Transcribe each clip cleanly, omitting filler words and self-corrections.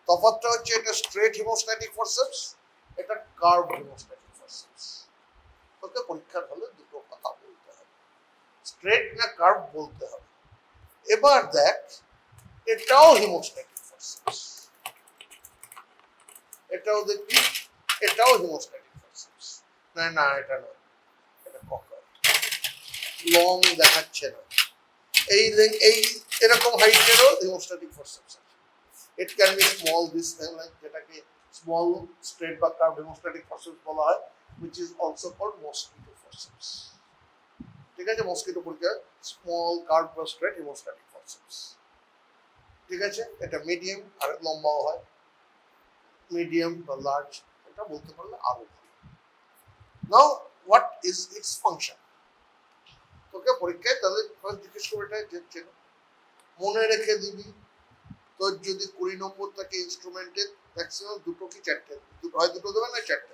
তফাৎটা হচ্ছে এটা স্ট্রেট হিমোস্ট্যাটিক ফোরসেপস, এটা কার্ভ হিমোস্ট্যাটিক ফোরসেপস। তোকে পরীক্ষার হলে দুটো কথা বলতে হবে, স্ট্রেট না কার্ভ বলতে হবে। এবার দেখ এটাও হিমোস্ট্যাটিক ফোরসেপস, এটাও দেখবি এটাও হিমোস্ট্যাটিক ফোরসেপস। না না এটা নয়, এটা ককার লং দেখাচ্ছে না, এই এরকম হাইটেরও হিমোস্ট্যাটিক ফোরসেপস আছে। ইট ক্যান বি স্মল দিস যেটাকে স্মল স্ট্রেট বা কার্ভ হিমোস্ট্যাটিক ফোরসেপস বলা হয়, which is also called mosquito forceps. ঠিক আছে, মস্কিটো পরীক্ষা স্মল কার্ভ বা স্ট্রেট হিমোস্ট্যাটিক ফোরসেপস। ঠিক আছে, এটা মিডিয়াম আর লম্বাও হয়, মিডিয়াম বা লার্জ, এটা বলতে পারলে আরো ভালো। Now what is it's function? তোকে পরীক্ষায় তাহলে ফার্স্ট জিজ্ঞেস করে এটা যে মনে রেখে দিবি, তোর যদি 20 নম্বর থাকে ইনস্ট্রুমেন্টে ম্যাক্সিমাম দুটো কি চারটে, হয় দুটো দেবে না চারটে।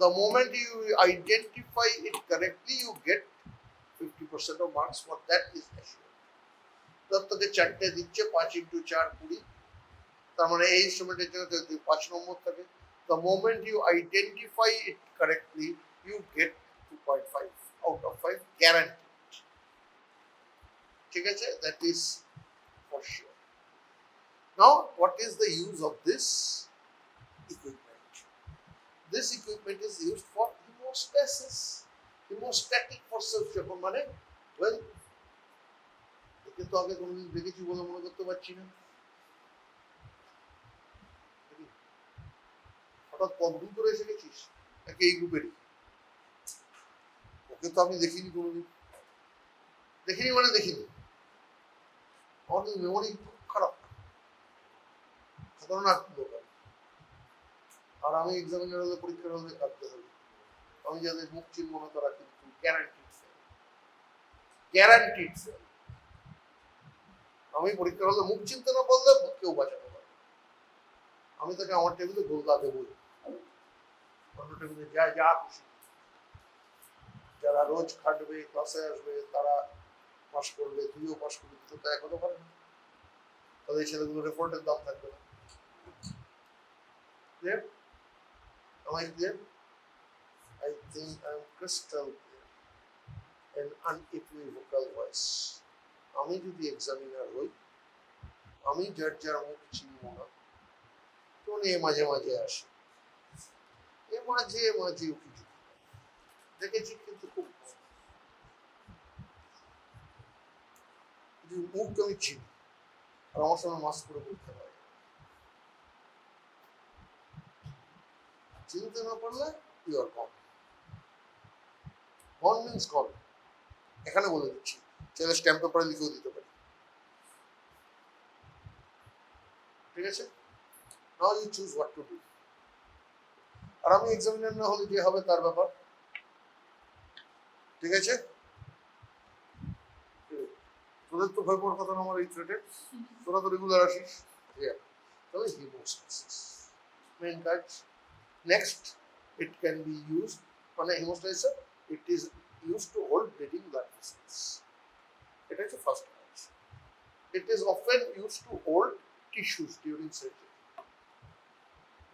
The moment you identify it correctly, you get 50% of marks for that is assured. তোর তোকে চারটে দিচ্ছে, 5 × 4 20, তার মানে এই ইনস্ট্রুমেন্টের জন্য যদি 5 নম্বর থাকে, the moment you identify it correctly, you get 2.5 out of 5 guaranteed. ঠিক আছে, that is for sure. Now, what is the use of this equipment? This equipment is used for hemostasis. Hemostatic forceps যখন মানে well, কিন্তু আগে কোনোদিন দেখেছি বলে মনে করতে পারছি না, হঠাৎ কতদিন করে এসে গেছিস নাকি এই গ্রুপেরই? ওকে তো আমি দেখিনি কোনোদিন, দেখিনি মানে দেখিনি, আমার কিন্তু মেমোরি খুব খারাপ, খতরনাক লোক। আর আমি এক্সামিনার হলে পরীক্ষার হলে কাঁদতে হবে, আমি যাদের মুখ চিনব না তারা কিন্তু গ্যারান্টিড ফেল, গ্যারান্টিড ফেল। আমি পরীক্ষার হলে মুখ চিনতে না পারলে কেউ বাঁচাতে পারবে, আমি তাকে আমার টেবিলে গোলদা দেবই, অন্য টেবিলে যা যা খুশি। যারা রোজ খাটবে ক্লাসে আসবে তারা পাস করবে, তুইও পাস করবি, তো তা এখনো পারে না, তাদের ছেলেগুলো রেপোর্টের দাম থাকবে না। Clear? Am I clear? I think I am crystal clear and unequivocal voice. আমি যদি এক্সামিনার হই, আমি যার যার মুখ চিনব না, তো এ মাঝে মাঝে আসে, এ মাঝে মাঝে কিছু দেখেছি, কিন্তু খুব মুখ আমি চিনি আর আমার সঙ্গে মাস্ক করে পরীক্ষা হয়, চিনতে না পারলে you R gone. Gone means গন, এখানে বলে দিচ্ছি, চাইলে স্ট্যাম্প পেপারে লিখেও দিতে পারি। ঠিক আছে, now you choose what to do. আর আমি এক্সামিনার না হলে যে হবে তার ব্যাপার। ঠিক আছে, তোদের তো ভয় পাওয়ার কথা না আমার এই থ্রেটে, তোরা তো রেগুলার আসিস। তাহলে হিমোস্ট্যাসিস মেইন কাজ। Next, it can be used, মানে haemostasis it is used to hold bleeding blood vessels. It is the first cause. It is often used to hold tissues during surgery.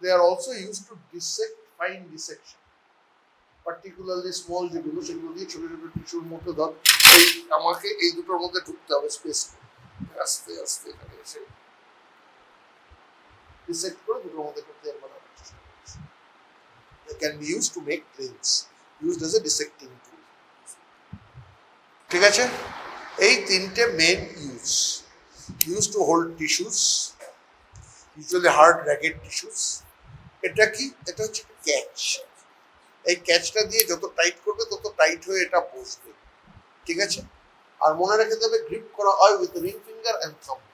They are also used to dissect fine dissection, particularly small যেগুলো, সেগুলো দিয়ে ছোট ছোট টিস্যুর মধ্যে ধর এই আমাকে এই দুটোর মধ্যে ঢুকতে হবে স্পেস, আস্তে আস্তে এখানে এসে ডিসেক্ট করে দুটোর মধ্যে করতে হবে। They can be used to make planes, used as a dissecting tool. ঠিক আছে, এই তিনটে main use to hold tissues, usually hard ragged tissues. এটা কি? এটা হচ্ছে ক্যাচ। এই ক্যাচটা দিয়ে যত টাইট করবে তত টাইট হয়ে এটা বসবে। ঠিক আছে, আর মনে রেখে দেবে গ্রিপ করা হয় with ring finger and thumb.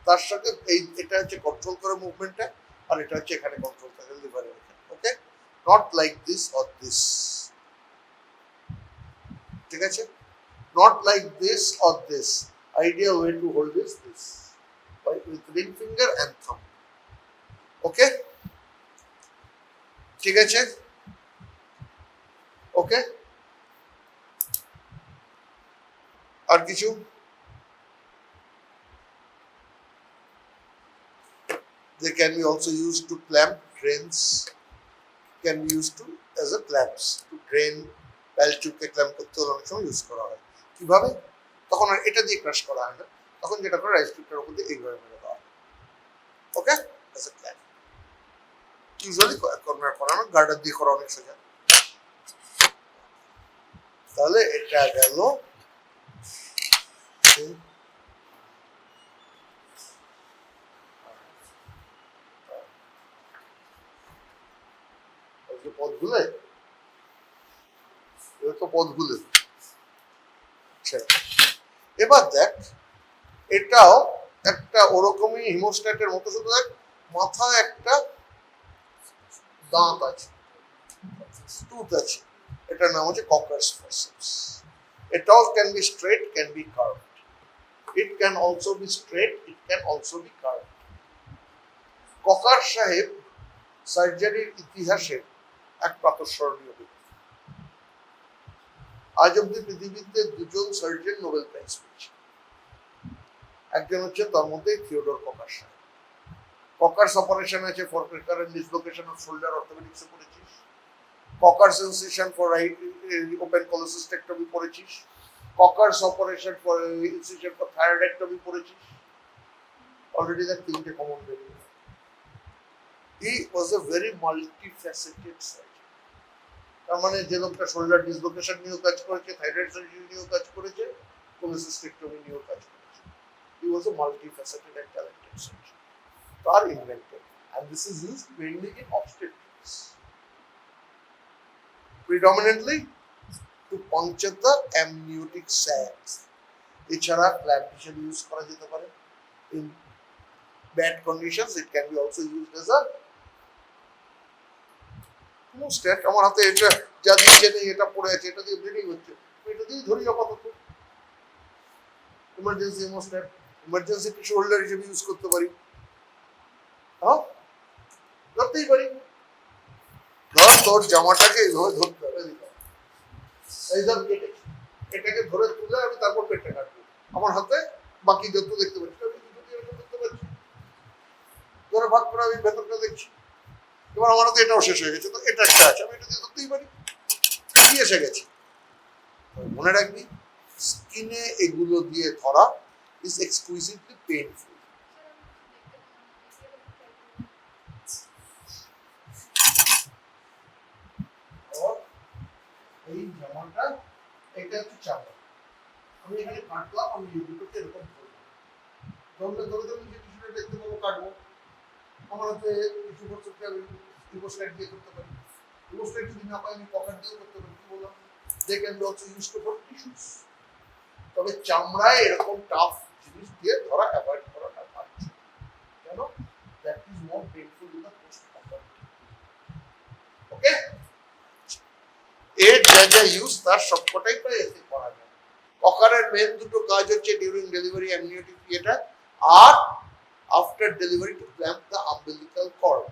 তার সাথে এই এটা হচ্ছে কন্ট্রোল করে মুভমেন্টটা, আর এটা হচ্ছে এখানে কন্ট্রোল থাকে লিভারের এখানে। Okay, not like this or this. ঠিক আছে, not like this or this. Ideal way to hold is this, with ring finger and thumb. Okay? ঠিক আছে? ওকে, আর কিছু? They can be also used to clamp drains, can be used to as a clamps to drain valve টিউবকে clamp করতে অনেক সময় use করা হয়। কিভাবে? তখন আর এটা দিয়ে ক্রাশ করা হয় না, তখন যেটা করে রাইস টিউবটার উপর দিয়ে এইভাবে মেরে দেওয়া হয়। Okay, as a clamp. Usually corner করানো, গার্ডার দিয়ে করা অনেক সোজা। তাহলে এটা গেল পথগুলো, তো পথগুলো। আচ্ছা, এবার দেখ এটাও একটা ওরকমই হিমোস্ট্যাটের মতো, শুধু দেখ মাথায় একটা দাঁত আছে, টুথ আছে, এটার নাম হচ্ছে ককার্স ফরসেপস। এটাও can be straight, can be curved. It can also be straight, it can also be curved. ককার সাহেব সার্জারির ইতিহাসে এক প্রাতঃস্মরণীয় ব্যক্তি। আজ অব্দি পৃথিবীতে দুজন সার্জন নোবেল প্রাইজ পেয়েছে। একজন হচ্ছে তার মধ্যে থিওডর ককার সাহেব। ককার্স অপারেশন আছে for recurrent dislocation of shoulder, অর্থোপেডিক্সে পড়েছিস। Kocher's incision for open cholecystectomy পড়েছিস। Kocher's operation for incision for thyroidectomy পড়েছিস। অলরেডি তার তিনটে কমন বেরিয়ে। He was a very multifaceted surgeon. তার মানে যে লোকটা শোল্ডার ডিসলোকেশন নিয়েও কাজ করেছে, থাইরয়েড সার্জারি নিয়েও কাজ করেছে, কোলোসিস্টেক্টমি নিয়েও কাজ করেছে। He was a multifaceted and talented surgeon. তার invented, and this is used mainly in obstetrics, predominantly to puncture the amniotic sacs. এছাড়া ক্ল্যাম্প হিসেবে ইউজ করা যেতে পারে। In bad conditions, it can be also used as a হেমোস্ট্যাট। আমার হাতে এটা যা দিচ্ছে নেই, এটা পড়ে আছে, এটা দিয়ে ব্লিডিং হচ্ছে, এটা দিয়ে ধরি আপাতত। ইমার্জেন্সি হেমোস্ট্যাট, ইমার্জেন্সি টিস্যু হোল্ডার হিসেবে ইউজ করতে পারি। হ্যাঁ, ধরতেই পারি। ধর তোর জামাটাকে এইভাবে ধরতে হবে, এই ধর কেটেছি, এটাকে ধরে তুলে আমি তারপর পেটটা কাটবো। আমার হাতে বাকি যত দেখতে পাচ্ছি, আমি এরকম দেখতে পাচ্ছি, ধরে ভাগ করে আমি ভেতরটা দেখছি। এবার আমার হাতে এটাও শেষ হয়ে গেছে, তো এটা একটা আছে, আমি এটা দিয়ে ধরতেই পারি, কি এসে গেছে। মনে রাখবি, স্কিনে এগুলো দিয়ে ধরা ইজ এক্সকুইজিটলি পেইনফুল। এই জামাটা, এটা হচ্ছে চামড়া, আমি এখানে কাটলাম, আমি এই দুটোকে এরকম ধরলাম, ধরলে ধরে ধরে যে টিস্যুটা দেখতে পাবো কাটবো। আমার হাতে টিস্যু ফরসেপসে আমি হিমোস্ট্যাট দিয়ে করতে পারি। হিমোস্ট্যাট যদি না পাই আমি পকেট দিয়ে করতে পারি। কি বললাম? They can be also used for tissues. তবে চামড়ায় এরকম টাফ জিনিস দিয়ে ধরা অ্যাভয়েড করাটা ভালো। কেন? That is more painful in the post operative. Okay, এর যা যা ইউজ তার সবকটাই প্রায় এতে করা যায়। ককারের মেন দুটো কাজ হচ্ছে ডিউরিং ডেলিভারি অ্যামনিওটিক থিয়েটার আর after delivery to clamp the umbilical cord.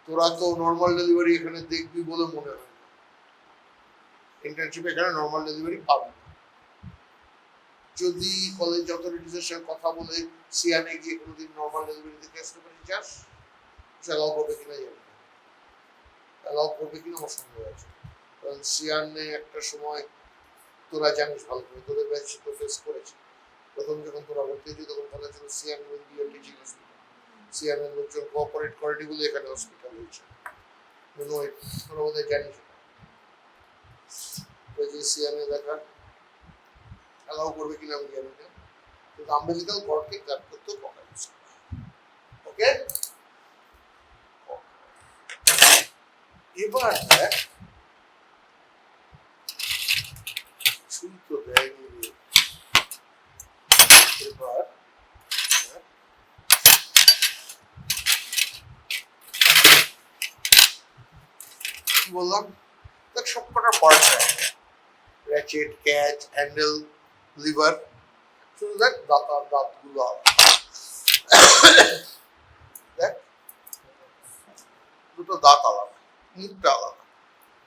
তোরা তো নর্মাল ডেলিভারি এখানে দেখবি বলে মনে হয়, ইন্টার্নশিপে এখানে নর্মাল ডেলিভারি পাবি। যদি কলেজ অথরিটিজের সাথে কথা বলে সিয়ানে গিয়ে কোনোদিন নর্মাল ডেলিভারি দেখে আসতে পারি, চাস অ্যালাউ করবে কিনা জানি না, অ্যালাউ করবে কিনা আমার সন্দেহ আছে। কারণ সিয়ানে একটা সময় তোরা জানিস ভালো করে, তোদের ব্যাচ তো ফেস করেছে। প্রথম যখন তোরা ভর্তি হয়েছি তখন কথা ছিল সিয়ান will be a teaching hospital. সিয়ানের লোকজন কোঅপারেট করেনি বলে এখানে হসপিটাল হয়েছে। তোরা বোধহয় জানিস যে সিয়ানে দেখা অ্যালাউ করবে কিনা আমি জানি না, কিন্তু আম্বিলিকাল কর্ডকে ক্ল্যাম্প করতেও ককা ইউজ করা। ওকে, এবার দেখ সুই তো দেয়নি। এবার কি বললাম, দেখ সবকটা পার্টস আছে, র্যাচেট, ক্যাচ, হ্যান্ডেল, লিভার, শুধু দেখ দাঁতগুলো দেখ, দুটো দাঁত আলাদা, মুখটা আলাদা।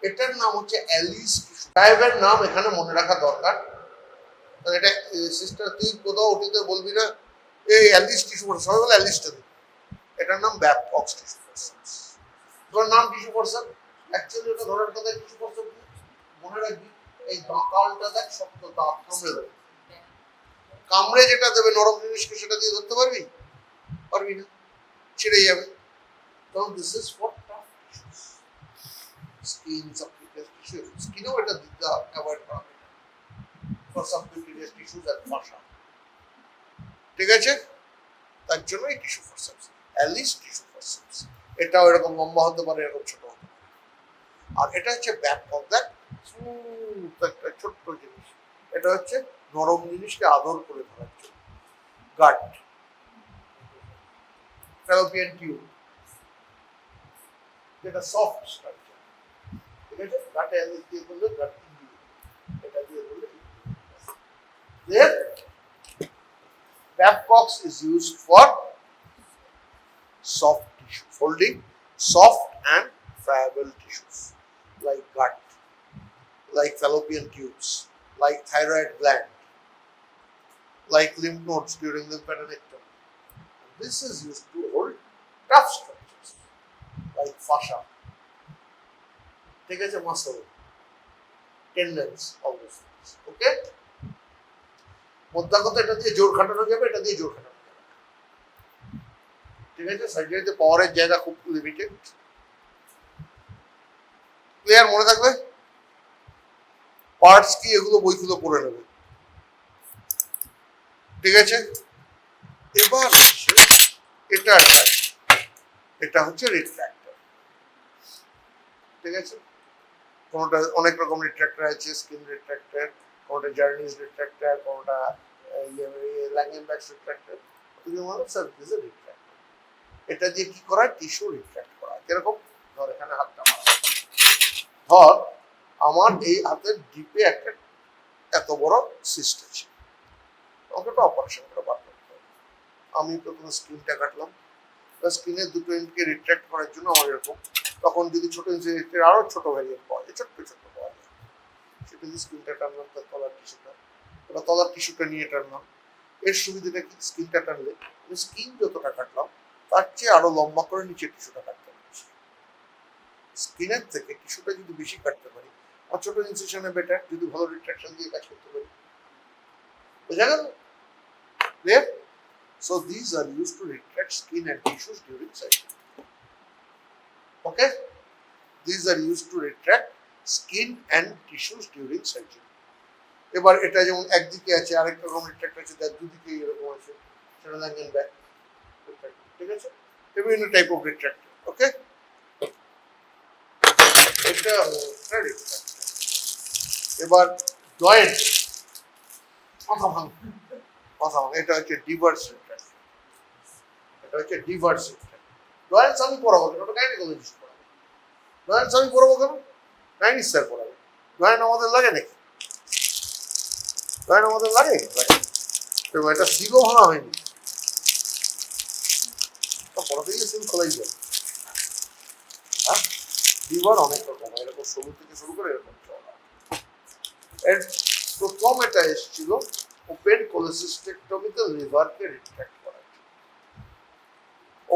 এটার নাম হচ্ছে অ্যালিস টিস্যু। সাহেবের নাম এখানে মনে রাখা দরকার। এটা সিস্টার তুই কোথাও ওটিতে বলবি না এই অ্যালিস টিস্যু, সবাই বলে অ্যালিসটা দিই, এটার নাম ব্যাপকক্স টিস্যু ফরসেপস। তোমার নাম টিস্যু ফরসেপস, অ্যাকচুয়ালি এটা ধরার কথা টিস্যু ফরসেপস। মনে রাখবি এই দাঁতালটা দেখ শক্ত, দাঁত কামড়ে দেবে, কামড়ে যেটা দেবে নরম জিনিসকে সেটা দিয়ে ধরতে পারবি? পারবি না, ছিঁড়ে যাবে। তখন this is for tough tissues, skin, subcutaneous tissue. স্কিনেও এটা দিতে অ্যাভয়েড করা হয় ফর সাবকিউটেনিয়াস টিস্যুস আর ফাসা। ঠিক আছে, তার জন্য এই tissue forceps, Allis tissue forceps. এটাও এরকম লম্বা হতে পারে, এরকম ছোট হতে পারে। আর এটা হচ্ছে ব্যাপক, দেখ একটা ছোট্ট জিনিস, এটা হচ্ছে নরম জিনিসকে আদর করে ধরার জন্য। গাট, ফ্যালোপিয়ান টিউব, যেটা সফট স্ট্রাকচার। ঠিক আছে, গাটে অ্যালিস দিয়ে বললে গাট, এটা দিয়ে বললে। Then Babcock's is used for soft tissue, folding soft and friable tissues like gut, like fallopian tubes, like thyroid gland, like lymph nodes during lymphadenectomy. This is used to hold tough structures like fascia, take as a muscle, tendons, all those things. Okay? মোদ্দা কথা, এটা দিয়ে জোর খাটানো যাবে, এটা দিয়ে জোর খাটানো যাবে। ঠিক আছে, সার্জারিতে পাওয়ারের জায়গা খুব লিমিটেড। ক্লিয়ার? মনে থাকবে পার্টস কি, এগুলো বইগুলো পড়ে নেবে। ঠিক আছে, এবার এটা এটা হচ্ছে রিট্রাক্টর। ঠিক আছে, কোনটা অনেক রকম রিট্রাক্টর আছে, স্কিন রিট্রাক্টর, কোনটা জার্নিস রিট্রাক্টর, কোনটা ল্যাঙ্গেনব্যাকস রিট্রাক্টর। এটা দিয়ে কি করা, টিস্যু রিট্রাক্ট করা। কিরকম? ধর এখানে হাতটা মারা, ধর আমার এই হাতের ডিপে একটা এত বড় সিস্ট আছে, ওকে তো অপারেশন করে বার করতে হবে। আমি প্রথমে স্কিনটা কাটলাম, স্কিনের দুটো ইঞ্চকে রিট্রাক্ট করার জন্য আমার এরকম, তখন যদি ছোট ইঞ্চের আরো ছোট ভ্যারিয়েন্ট পাওয়া যায়, ছোট্ট ছোট্ট পাওয়া যায়, সেটা দিয়ে স্কিনটা টানলাম, তার তলার টিস্যুটা, ওটা তলার টিস্যুটা নিয়ে টানলাম। এর সুবিধাটা কি, স্কিনটা টানলে আমি স্কিন যতটা কাটলাম তার চেয়ে আরো লম্বা করে নিচের টিস্যুটা কাটতে পারছি। স্কিনের থেকে টিস্যুটা যদি বেশি কাটতে পারি, আর ছোট ইনসিশনে বেটার, যদি ভালো রিট্রাকশন দিয়ে কাজ করতে পারি। বুঝা গেল? Clear? So these are used to retract skin and tissues during surgery. Okay? These are used to retract skin and tissues during surgery. এবার এটা যেমন একদিকে আছে, আরেকটা রকম রিট্রাক্ট আছে, তার দুদিকে এরকম আছে, সেটা ল্যাঙ্গেন ব্যাক। ঠিক আছে, বিভিন্ন টাইপ অফ রিট্রাক্টর। ওকে, এটা এবার জয়েন্ট, কথা ভাঙ, এটা হচ্ছে ডিভার্স রিট্রাক্টর। এটা হচ্ছে ডিভার্স রিট্রাক্টর। জয়েন্টস আমি পড়াবো কেন, ওটা গাইনোকোলজিস্ট পড়াবে। জয়েন্টস আমি পড়াবো কেন, গাইনিস স্যার পড়াবে। জয়েন্ট আমাদের লাগে নাকি? জয়েন্ট আমাদের লাগে? এবং এটা সিগও ভাঙা হয়নি, পড়াতে গিয়ে সিল খোলাই যায়। হ্যাঁ, লিভার অনেক রকম, এরকম সরু থেকে শুরু করে এরকম চলা। এর প্রথম এটা এসেছিল ওপেন কোলেসিস্টেক্টমিতে লিভারকে রিট্রাক্ট করার জন্য।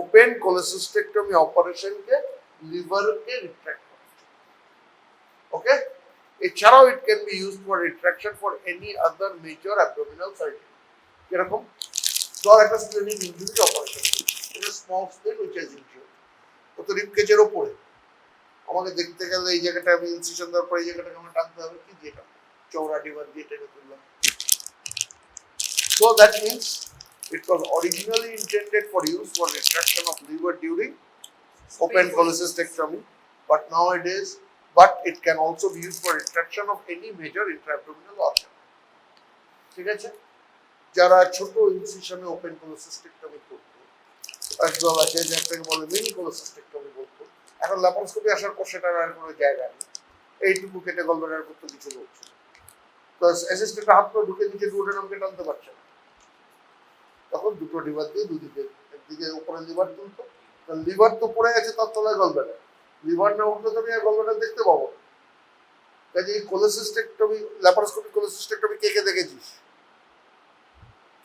ওপেন কোলেসিস্টেক্টমি অপারেশনকে লিভারকে রিট্রাক্ট করার জন্য। ওকে, এছাড়াও ইট can be used for retraction for any other major abdominal surgery. এরকম ধর একটা স্প্লেনিক ইনজুরি অপারেশন, এটা স্মল স্প্লেন হুইচ হ্যাজ ইনজিউর্ড, ও তো রিব কেজের ওপরে, আমাকে দেখতে গেলে এই জায়গাটা আমি ইনসিশন দেওয়ার পরে এই জায়গাটাকে আমার টানতে হবে, কি যেটা চৌড়া ডিভার দিয়ে টেনে তুললাম। So that means it was originally intended for use for retraction of liver during open cholecystectomy, but nowadays, but it can also be used for retraction of any major intra-abdominal organ. ঠিক আছে, যারা ছোট ইনসিশনে open cholecystectomy করতো, একদল আছে যেটাকে বলে mini cholecystectomy বলতো, এখন ল্যাপারোস্কোপি আসার পর সেটার আর কোনো জায়গা নেই, এইটুকু কেটে গলব্লাডার করতে কিছু বলছে, প্লাস অ্যাসিস্ট্যান্ট হাত পা ঢুকে নিচে দুটো নামকে টানতে পারছে না, তখন দুটো লিভার দিয়ে দুদিকে, একদিকে উপরে লিভার তুলতো, লিভার তো পড়ে গেছে, তার তলায় গলব্লাডার, লিভার না উঠলে তো আমি আর গলব্লাডার দেখতে পাবো না। কাজে এই কোলেসিস্টেক্টমি, ল্যাপারোস্কোপিক কোলেসিস্টেক্টমি কে কে দেখেছিস?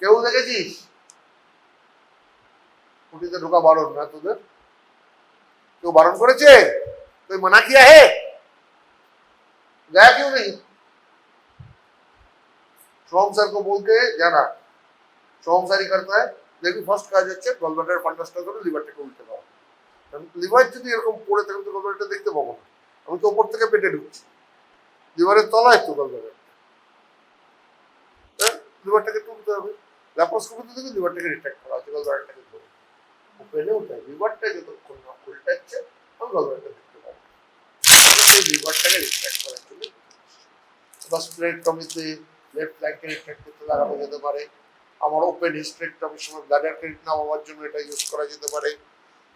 কেউ দেখেছিস? कुटी ढोका बारण ना তোদের কেউ বারণ করেছে कोई मना किया है गया क्यों नहीं सोम सर को बोल के जाना सोम सर ही करता है लेकिन फर्स्ट কাজ হচ্ছে গলব্লাডার ফান্ডাসটা করে লিভারটাকে উল্টে দাও লিভার যদি এরকম পড়ে থাকে তো গলব্লাডারটা দেখতে পাবো না আমি তো উপর থেকে পেটে ঢুকছি লিভারের তলায় তো গলব্লাডার লিভারটাকে তুলতে হবে ল্যাপারোস্কোপিতে দেখে লিভারটাকে রিট্রাক্ট করা হচ্ছে গলব্লাডারটাকে ধরে ওপেনে উঠে লিভারটা যতক্ষণ না উল্টাচ্ছে আমি গলব্লাডারটা দেখতে পাবো লিভারটাকে রিট্রাক্ট করার জন্য বা স্প্লেক্টমিতে লেফট ফ্ল্যাঙ্কে রিট্রাক্ট করতে লাগানো যেতে পারে আমার ওপেন হিস্টেরেক্টমির সময় ব্লাডার ক্রেডিট নামাবার জন্য এটা ইউজ করা যেতে পারে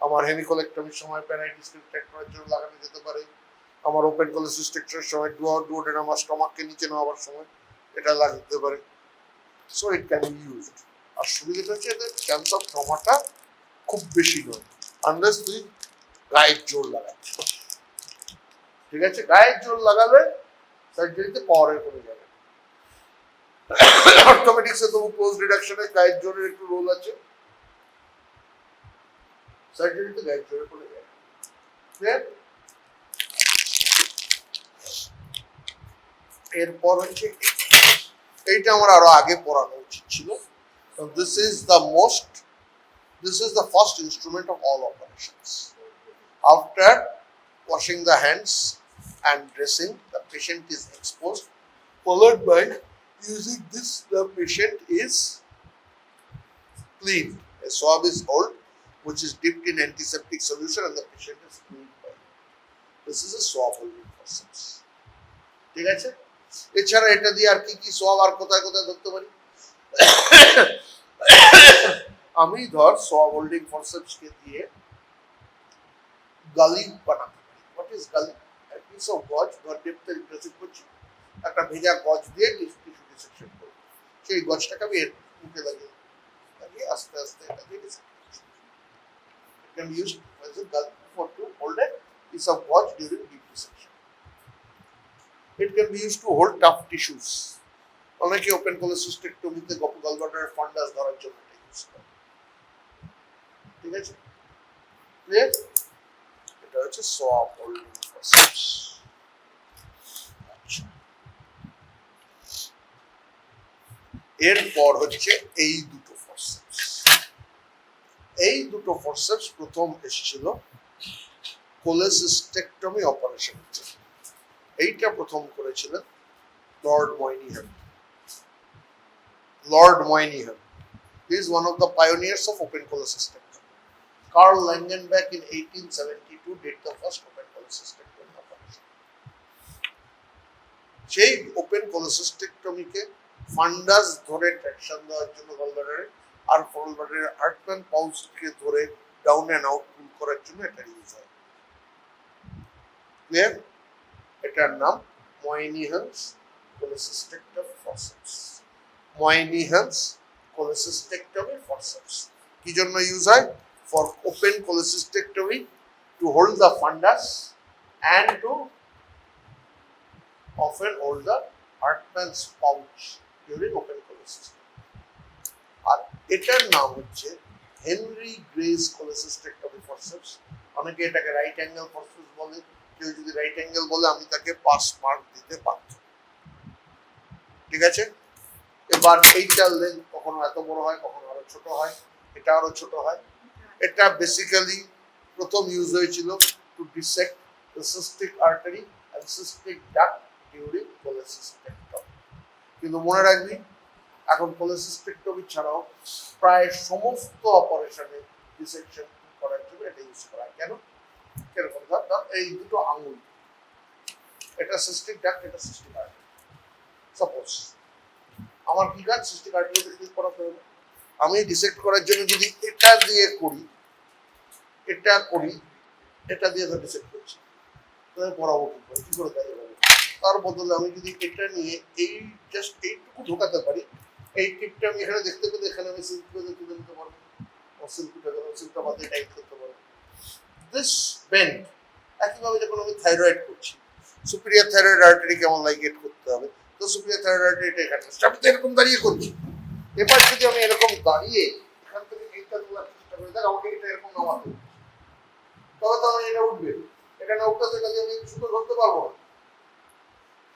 আমার হেমিকোলেক্টমির সময় প্যারাইটিস রিট্রাক্ট করার জন্য লাগানো যেতে পারে আমার ওপেন কোলেসিস্টেক্টমির সময় ডুওডেনাম স্টমাককে নিচে নামাবার সময় এটা লাগাতে পারে so it can be used আর সুবিধাটা হচ্ছে এদের চান্স অফ ট্রমাটা খুব বেশি নয় আনলেস তুই গায়ের জোর লাগাচ্ছিস ঠিক আছে গায়ের জোর লাগালে সার্জারিতে পাওয়ারের কমে যাবে অর্থোপেডিক্সে তবু ক্লোজ রিডাকশনে গায়ের জোরের একটু রোল আছে সার্জারিতে গায়ের জোরে কমে যাবে এরপর হচ্ছে এইটা আমার আরো আগে পড়ানো উচিত ছিল this is the first instrument of all operations after washing the hands and dressing, the patient is exposed, followed by using this, the patient is cleaned. A swab is held, which is dipped in antiseptic solution, and the patient is cleaned by it. This is a swab holding forceps. ঠিক আছে এছাড়া এটা দিয়ে আর কি কি সোয়াব আর কোথায় কোথায় ধরতে পারি আমি ধর সোয়াব হোল্ডিং ফরসেপস কে দিয়ে গালি বানাবো What is gully? A piece of gauze or depth impressive করছি একটা ভেজা গজ দিয়ে টিস্যু ডিসেকশন করব সেই গজটাকে আমি এর মুখে লাগিয়ে আস্তে আস্তে এটাকে dissection it can be used as a gully for to hold a piece of gauze during deep dissection. It can be used to hold tough tissues. অনেকে ওপেন কোলেসিস্টেক্টমিতে গলব্লাডারের ফান্ডাস ধরার জন্য এটা ইউজ করে ঠিক আছে ক্লিয়ার এটা হচ্ছে সোয়াব হোল্ডিং ফরসেপস এরপর হচ্ছে এই দুটো ফরসেপস প্রথম এসেছিল কোলেসিস্টেক্টমি অপারেশন এইটা প্রথম করেছিলেন Lord Moynihan he is one of the pioneers of open cholecystectomy Carl Langenbeck in 1872 did the first open cholecystectomy operation. সেই ওপেন কোলেসিস্টেক্টমিকে ফান্ডাস ধরে ট্রাকশন দেওয়ার জন্য গলব্লাডারে আর গলব্লাডারের হার্টম্যান পাউচকে ধরে ডাউন এন্ড আউট পুল করার জন্য এটা ইউজ হয় ক্লিয়ার এটার নাম ময়নিহ্যামস কোলেসিস্টেক্টমি ফরসেপস কি জন্য ইউজ হয় for open cholecystectomy to hold the fundus and to often hold the Hartmann's pouch during open cholecystectomy. আর এটার নাম হচ্ছে হেনরি গ্রেস cholecystectomy forceps অনেকে এটাকে রাইট অ্যাঙ্গেল ফরসেপস বলে কেউ যদি রাইট অ্যাঙ্গেল বলে আমি তাকে পাস মার্ক দিতে বাধ্য ঠিক আছে এবার এইটার লেন্থ কখনো এত বড় হয় কখনো আরো ছোট হয় এটা আরো ছোট হয় এটা বেসিক্যালি প্রথম ইউজ হয়েছিল to dissect the cystic artery and cystic duct during cholecystectomy কিন্তু মনে রাখবি এখন কোলেসিস্টেক্টমি ছাড়াও প্রায় সমস্ত অপারেশনে ডিসেকশন করার জন্য এটা ইউজ করা হয় কেন কিরকম ধর এই দুটো আঙুল এটা সিস্টিক ডাক্ট এটা সিস্টিক আর্টারি সাপোজ আমার কি কাজ সিস্টিক আর্টারিতে ক্লিক করাতে হবে আমি ডিসেক্ট করার জন্য যদি এটা দিয়ে করি এটা দিয়ে ডিসেক্ট করছি তাহলে পড়াবো কি করে তাই তার বদলে আমি যদি এটা নিয়ে এই জাস্ট এইটুকু ঢোকাতে পারি এই টিপটা আমি এখানে দেখতে পেলে এখানে আমি সিল্ক করে তুলে নিতে পারবো সিল্কটা বাদে টাইট করতে পারবো দিস বেন্ড একইভাবে যখন আমি থাইরয়েড করছি সুপিরিয়র থাইরয়েড আর্টারিকে আমার লাইগেট করতে হবে তো সুপিরিয়র থাইরয়েড আর্টারিটা এখানে আমি তো এরকম দাঁড়িয়ে করছি এবার যদি আমি এরকম দাঁড়িয়ে এখান থেকে এইটা তোলার চেষ্টা করে দেখ আমাকে এটা এরকম নামাতে, তবে তো আমি এটা উঠবে, এটা না উঠতে এটা দিয়ে আমি সুন্দর ধরতে পারবো না।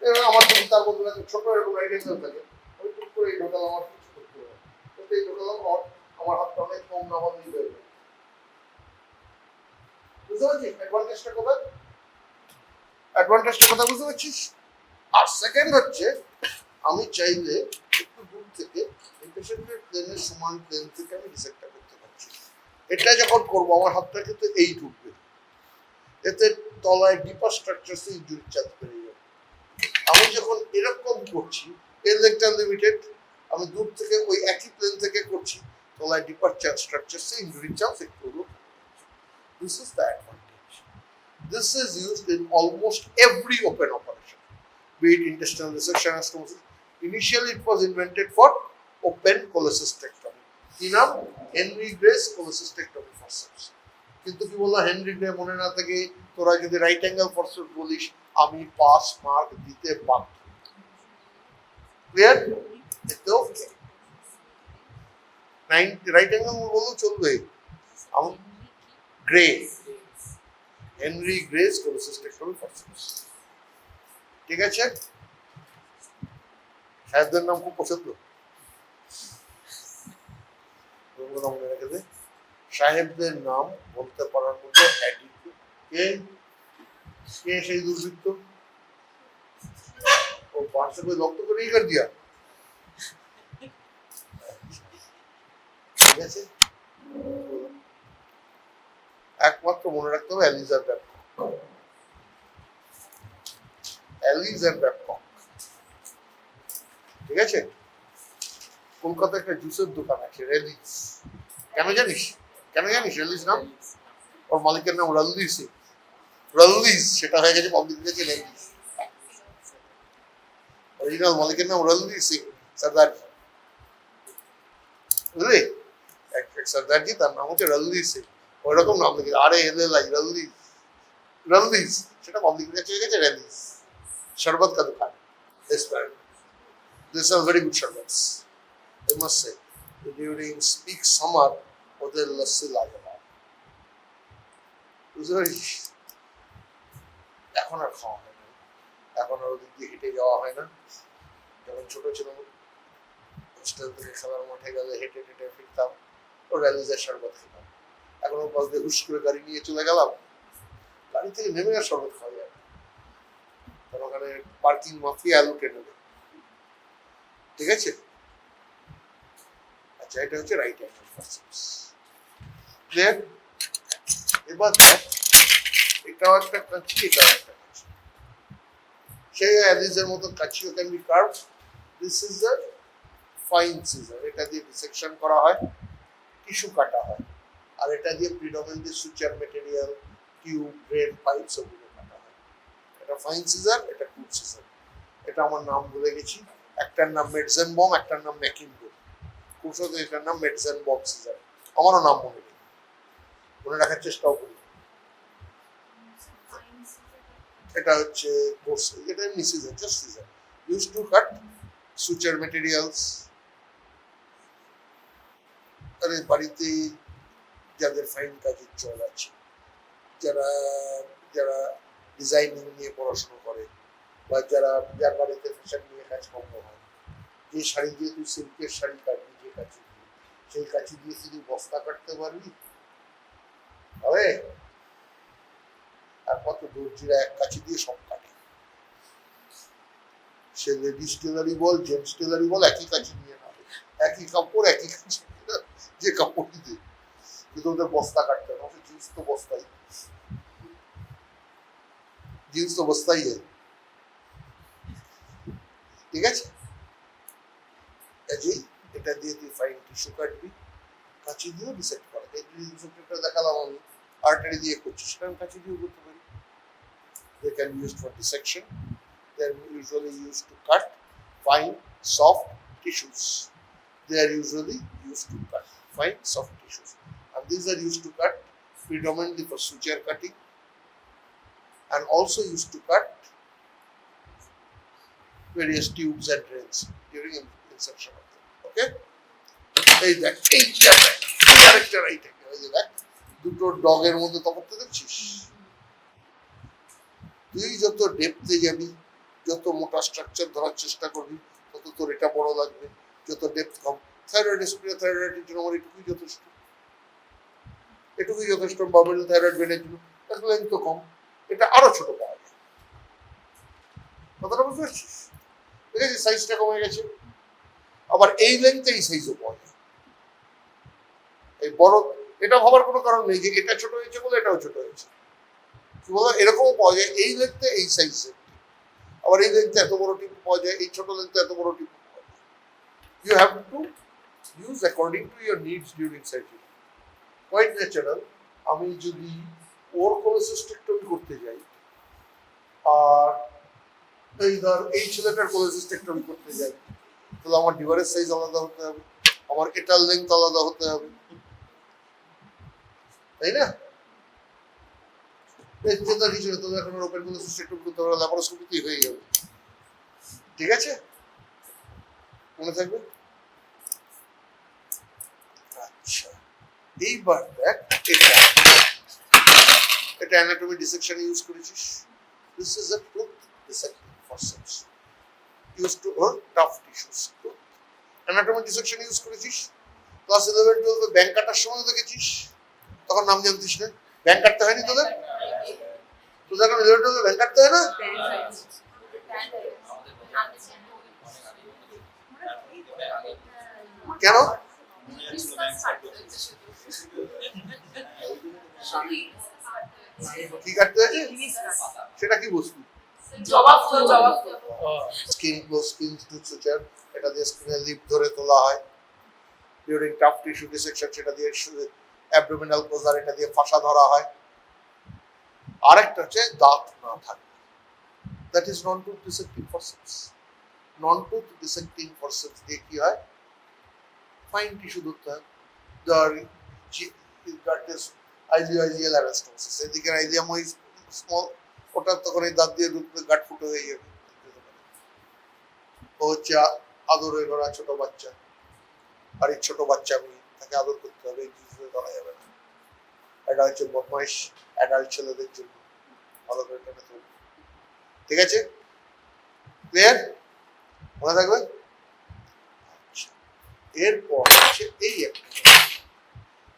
এবার আমার যদি তার মধ্যে ছোট এরকম রাইট অ্যাঙ্গেল থাকে, আমি টুক করে এই ঢোকাল আমার কিছু করতে হবে, কিন্তু এই ঢোকালাম আমার হাতটা অনেক কম নামানো দিয়ে দেবে। বুঝতে পারছিস অ্যাডভান্টেজটা কোথায়? অ্যাডভান্টেজটা কথা বুঝতে পারছিস? আর সেকেন্ড হচ্ছে আমি চাইলে একটু দূর থেকে পেশেন্টের প্লেনের সমান প্লেন থেকে আমি ডিসেক্টটা করতে পারছি। এটা যখন করবো আমার হাতটা কিন্তু এই ঢুকবে, এতে তলায় ডিপার স্ট্রাকচারসে ইনজুরির চান্স বেড়ে যাবে। আমি যখন এরকম করছি, এর লেগটা লিমিটেড, আমি দূর থেকে ওই একই প্লেন থেকে করছি, তলায় ডিপার স্ট্রাকচারসে ইনজুরির চান্স একটু হলো। This is the advantage. This is used in almost every open operation, be it intestinal resection or stenosis. Initially, it was invented for open cholecystectomy. কি নাম? Henry grace cholecystectomy forceps. কিন্তু কি বললো হেনরি গ্রে মনে না থেকে তোরা যদি রাইট অ্যাঙ্গেল ফরসেপস বলিস আমি পাস মার্ক দিতে বাধ্য। ক্লিয়ার? এতেও রাইট অ্যাঙ্গেল বললেও চলবে। Grey, Henry grace cholecystectomy forceps। ঠিক আছে? সাহেবদের নাম খুব পছন্দ, মনে রেখে দে। সাহেবদের নাম বলতে পারার মধ্যে কে কে সেই দুর্বৃত্ত? ও বাসে করে রক্ত করেই কর দিয়া। ঠিক আছে, একমাত্র মনে রাখতে হবে অ্যালিজার ব্যাপক, অ্যালিজার ব্যাপক। ঠিক আছে? কলকাতায় একটা জুসের দোকান আছে রেলিস, কেন জানিস? কেন জানিস রেলিস নাম? ওর মালিকের নাম রণধীর সিং। রণধীর সেটা হয়ে গেছে পাবলিক কাছে রেলিস। অরিজিনাল মালিকের নাম রণধীর সিং সরদারজি, বুঝলি? এক সরদারজি, তার নাম হচ্ছে রণধীর সিং, ওইরকম নাম লিখে RALLI রণধীর, রণধীর সেটা পাবলিক কাছে হয়ে গেছে রেলিস। শরবত কা দোকান। These are very good sherbets, I must say. During peak summer, ওদের লস্যি লাগে না, বুঝতে পারিস? এখন আর খাওয়া হয় না, এখন আর ওদিক দিয়ে হেঁটে যাওয়া হয় না। যখন ছোট ছিলাম হোস্টেল থেকে খেলার মাঠে গেলে হেঁটে হেঁটে ফিরতাম, ও র্যালিজের শরবত খেতাম। এখন ও পাশ দিয়ে হুস করে গাড়ি নিয়ে চলে গেলাম, গাড়ি থেকে নেমে আর শরবত খাওয়া যায় না, কারণ ওখানে পার্কিং মাফিয়া লুটে নেবে। ঠিক আছে? আচ্ছা, এটা হচ্ছে রাইট অ্যাঙ্গেল ফরসেপস। ক্লিয়ার? এবার এটাও একটা কাঁচি, এটাও একটা কাঁচি। সেই অ্যালিজের মতো কাঁচিও can be curved. This is the fine scissor, এটা দিয়ে ডিসেকশন করা হয়, টিস্যু কাটা হয়। আর এটা দিয়ে predominantly suture material, tube, brain, pipe সবগুলো কাটা হয়। এটা ফাইন সিজার, এটা কুড সিজার। এটা আমার নাম ভুলে গেছি, একটার নাম মেডজেনবম, একটার নাম ম্যাকিনবম। খুব সহজে এটার নাম মেডজেনবম সিজার। আমারও নাম মনে নেই, মনে রাখার চেষ্টাও করি। এটা হচ্ছে কোর্স, এটা এমনি scissor, just scissor, use to cut suture materials. আরে বাড়িতে যাদের ফাইন কাজের চল আছে, যারা যারা ডিজাইনিং নিয়ে পড়াশোনা করে, বা যার বাড়িতে ফ্যাশন নিয়ে কাজকর্ম হয়, যে শাড়ি দিয়ে তুই সিল্কের শাড়ি কাটবি, যে কাঁচি দিয়ে, সেই কাঁচি দিয়ে শুধু বস্তা কাটতে পারবি? হবে? আর কত দর্জিরা এক কাঁচি দিয়ে সব কাটে, সে লেডিস টেলারি বল, জেন্টস টেলারি বল, একই কাঁচি নিয়ে নাবে, একই কাপড়, একই কাঁচি, যে কাপড় দিয়ে, কিন্তু ওদের বস্তা কাটতে হবে। জিন্স তো বস্তাই, জিন্স তো বস্তাই যায়। ঠিক আছে? কাজেই এটা দিয়ে তুই ফাইন টিস্যু কাটবি, কাঁচি দিয়েও ডিসেক্ট করা। এই ডিসেক্টরটা দেখালাম আমি, আর্টারি দিয়ে করছি, সেটা আমি কাঁচি দিয়েও করতে পারি। They can be used for dissection. They are usually used to cut fine, soft tissues. They are usually used to cut fine, soft tissues. And these are used to cut predominantly for suture cutting, and also used to cut various tubes and drains during insertion of them. Okay? Hey, that arector right angle. এই যে দেখ দুটো ডগের মধ্যে তফাৎটা দেখছিস? তুই যত ডেপথে যাবি, যত মোটা স্ট্রাকচার ধরার চেষ্টা করবি, তত তোর এটা বড় লাগবে। যত ডেপথ কম, থাইরয়েড স্প্রে থাইরয়েডের জন্য আমার এটুকুই যথেষ্ট, এটুকুই যথেষ্ট। বাবল থাইরয়েড ভেনের জন্য তার লেন্থ কম, এটা আরো ছোট পাওয়া যায়। কথাটা বুঝতে পারছিস? ঠিক আছে, সাইজটা কমে গেছে। আবার এই লেন্থে এই সাইজও পাওয়া যায়। এই বড় এটা ভাবার কোনো কারণ নেই যে এটা ছোট হয়েছে বলে এটাও ছোট হয়েছে। কি বলো, এরকমও পাওয়া যায় এই লেন্থে এই সাইজে, আবার এই লেন্থে এত বড় টিপ পাওয়া যায়, এই ছোট লেন্থে এত বড় টিপ পাওয়া যায়। You have to use according to your needs during surgery. Quite natural. আমি যদি ওর কোলেসিস্টেক্টমি করতে যাই, আর এই ধর এই ছেলেটার কোলেসিস্টেক্টমি করতে যাই, তাহলে আমার ডিভারের সাইজ আলাদা হতে হবে, আমার এটার লেন্থ আলাদা হতে হবে, তাই না? চিন্তার কিছু নেই, তোদের এখন ওপেন কোলেসিস্টেক্টমি করতে হবে, ল্যাপারোস্কোপিতেই হয়ে যাবে। ঠিক আছে, মনে থাকবে। আচ্ছা, এইবার দেখ এটা অ্যানাটমি ডিসেকশন ইউজ করেছিস। This is a tooth dissection forceps use to hold tough tissues. Anatomy dissection use করেছিস। ক্লাস 11 12 ব্যাংক কাটার সময় দেখেছিস, তখন নাম জানতিস না। ব্যাংক কাটতে হয়নি তোদের? তোদের এখন 11 12 ব্যাংক কাটতে হয় না? কেন? কি কাটতে হয়েছে? সেটা কি বস্তু? Skin close, skin tooth suture, এটা দিয়ে স্কিনের লিপ ধরে তোলা হয়। ডিউরিং টাফ টিস্যু ডিসেকশন সেটা দিয়ে অ্যাবডোমিনাল ক্লোজার, এটা দিয়ে ফাঁসা ধরা হয়। আরেকটা হচ্ছে দাঁত না থাকে, that is non tooth dissecting forceps. Non tooth dissecting forceps দিয়ে কি হয়, ফাইন টিস্যু ধরতে হয়। আইলিয়াল অ্যানাস্টোমোসিস, এদিকে আইলিয়াম ওই স্মল, ওটা তখন এই দাঁত দিয়ে ঢুকলে গাঁট ফুটো হয়ে যাবে। ও হচ্ছে আদরে করা ছোট বাচ্চা, আর এই ছোট বাচ্চা আমি তাকে আদর করতে হবে, এই জিনিসগুলো ধরা যাবে না। এটা হচ্ছে বদমাইশ অ্যাডাল্ট ছেলেদের জন্য, ভালো করে টেনে তুলবে। ঠিক আছে, ক্লিয়ার? মনে থাকবে। আচ্ছা, এরপর হচ্ছে এই একটা,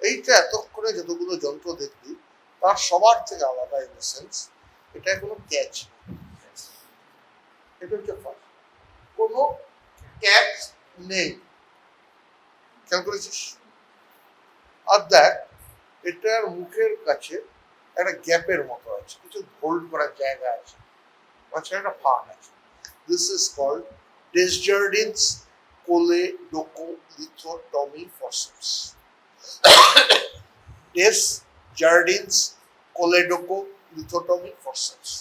এইটা এতক্ষণে যতগুলো যন্ত্র দেখবি তার সবার থেকে আলাদা ইন দ্য সেন্স এটা কোনো ক্যাচ, এটা হচ্ছে ফার্স্ট, কোনো ক্যাচ নেই। খেয়াল করেছিস? আর দেখ এটার মুখের কাছে একটা গ্যাপের মতো আছে, কিছু হোল্ড করার জায়গা আছে, মাঝখানে একটা ফাঁক আছে। This is called Desjardins choledocholithotomy forceps. Desjardins choledocholithotomy forceps.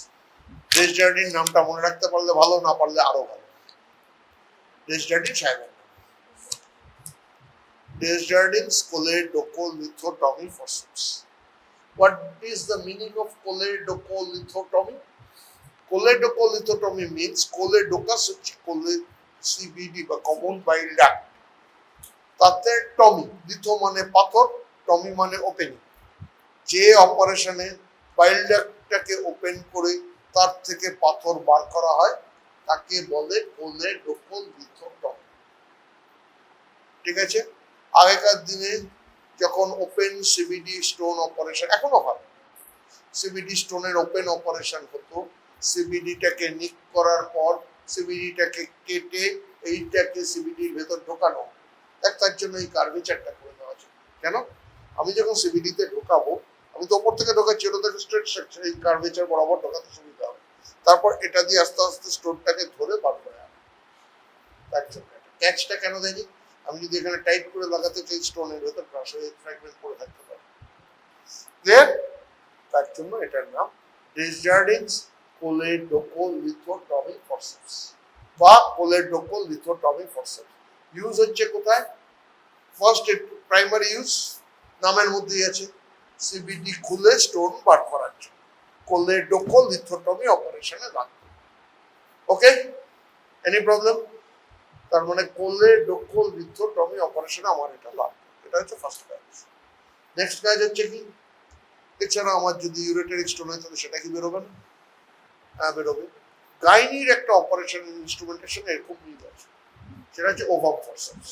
Desjardin নামটা মনে রাখতে পারলে ভালো, না পারলে আরো ভালো। ডেসজার্ডিন সাহেব, Desjardins choledocholithotomy forceps. What is the meaning of choledocholithotomy? Choledocholithotomy means choledocus CBD বা common bile duct, তাতে টমি, লিথো মানে পাথর, টমি মানে ওপেনিং। যে অপারেশনে বাইল ডাক্টটাকে ওপেন করে তার থেকে পাথর বার করা হয় তাকে বলে choledocholithotomy। ঠিক আছে? আগেকার দিনে যখন ওপেন সিবিডি স্টোন অপারেশন, এখনো হয়, সিবিডি স্টোনের ওপেন অপারেশন হতো, সিবিডিটাকে নিক করার পর সিবিডিটাকে কেটে এইটাকে সিবিডির ভেতর ঢোকানো, তার জন্য এই কার্ভেচারটা করে দেওয়া আছে। কেন? আমি যখন সিবিডিতে ঢোকাবো, আমি তো ওপর থেকে ঢোকাচ্ছি, ওটা থেকে স্ট্রেট স্ট্রাকচার, এই কার্ভেচার বরাবর ঢোকাতে সুবিধা হবে। তারপর এটা দিয়ে আস্তে আস্তে স্টোনটাকে ধরে বার করে আনে। তার জন্য ক্যাচটা কেন দেয়নি? আমি যদি এখানে টাইট করে লাগাতে চাই, স্টোনের ভেতর ক্রাশ হয়ে ফ্র্যাগমেন্ট পড়ে থাকতে পারে। ক্লিয়ার? তার জন্য এটার নাম ডেসজার্ডিনস কোলেডোকোলিথোটমি ফরসেপস বা কোলেডোকোলিথোটমি ফরসেপস। ইউজ হচ্ছে কোথায়? ফার্স্ট প্রাইমারি ইউজ নামের মধ্যেই আছে, সিবিডি খুলে স্টোন বার করার জন্য কোলেডোকোলিথোটমি অপারেশনে লাগবে। ওকে, এনি প্রবলেম? তার মানে কোলেডোকোলিথোটমি অপারেশনে আমার এটা লাগবে, এটা হচ্ছে ফার্স্ট কাজ। নেক্সট কাজ হচ্ছে কি, এছাড়া আমার যদি ইউরেটারিক স্টোন হয় তাহলে সেটা কি বেরোবে না? হ্যাঁ বেরোবে। গাইনির একটা অপারেশন ইনস্ট্রুমেন্টেশন এরকম মিল আছে, সেটা হচ্ছে ওভাম ফরসেপস।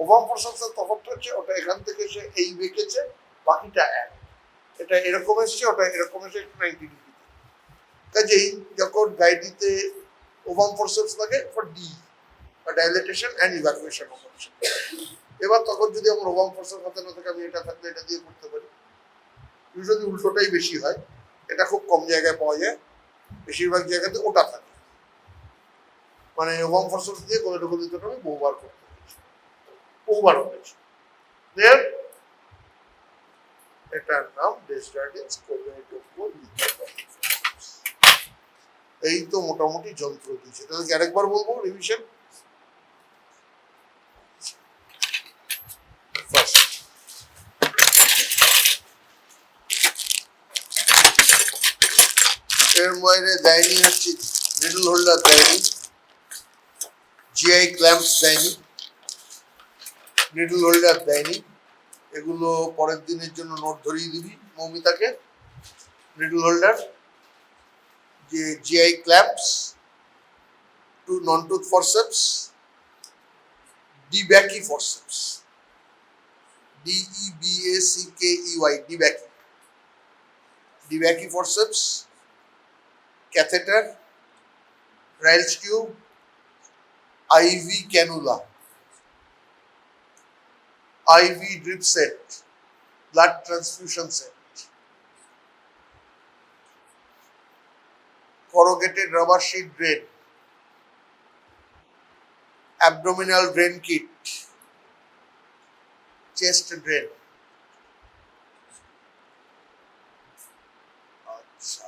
ওভাম ফরসেপসের তফাৎ হচ্ছে ওটা এখান থেকে সে এই বেঁকেছে, বাকিটা এক, এটা এরকম এসছে, ওটা এরকম এসে 90 ডিগ্রি। কাজেই যখন গাইনিতে ওভাম ফরসেপস লাগে for D dilatation and evacuation operation, এবার তখন যদি আমার ওভাম ফরসেপস হাতে না থাকে আমি এটা থাকলে এটা দিয়ে করতে পারি। যদি উল্টোটাই বেশি হয়, এটা খুব কম জায়গায় পাওয়া যায়, বেশিরভাগ জায়গাতে ওটা থাকে, মানে ওভাম ফরসেপস দিয়ে কোনোটা কোনোটা আমি বহুবার করতে হয়েছে, বহুবার হয়েছে। এটার নাম ডেসজার্টিস কোভেটোকো। এই তো মোটামুটি যন্ত্র দিয়েছে, তাহলে আরেকবার বলবো রিভিশন। ফার্স্ট এর বাইরে দেয়নি হচ্ছে নিডল হোল্ডার দেয়নি, জিআই ক্ল্যাম্পস দেয়নি, নিডল হোল্ডার দেয়নি, এগুলো পরের দিনের জন্য নোট ধরিয়ে দিবি মৌমিতাকে। নিডল হোল্ডার, যে GI clamps, two non tooth forceps, DeBakey forceps, DEBACKEY, DeBakey, DeBakey forceps, catheter, Ryle's tube, IV cannula, IV drip set, blood transfusion set, corrugated rubber sheet drain, abdominal drain kit, chest drain, আচ্ছা,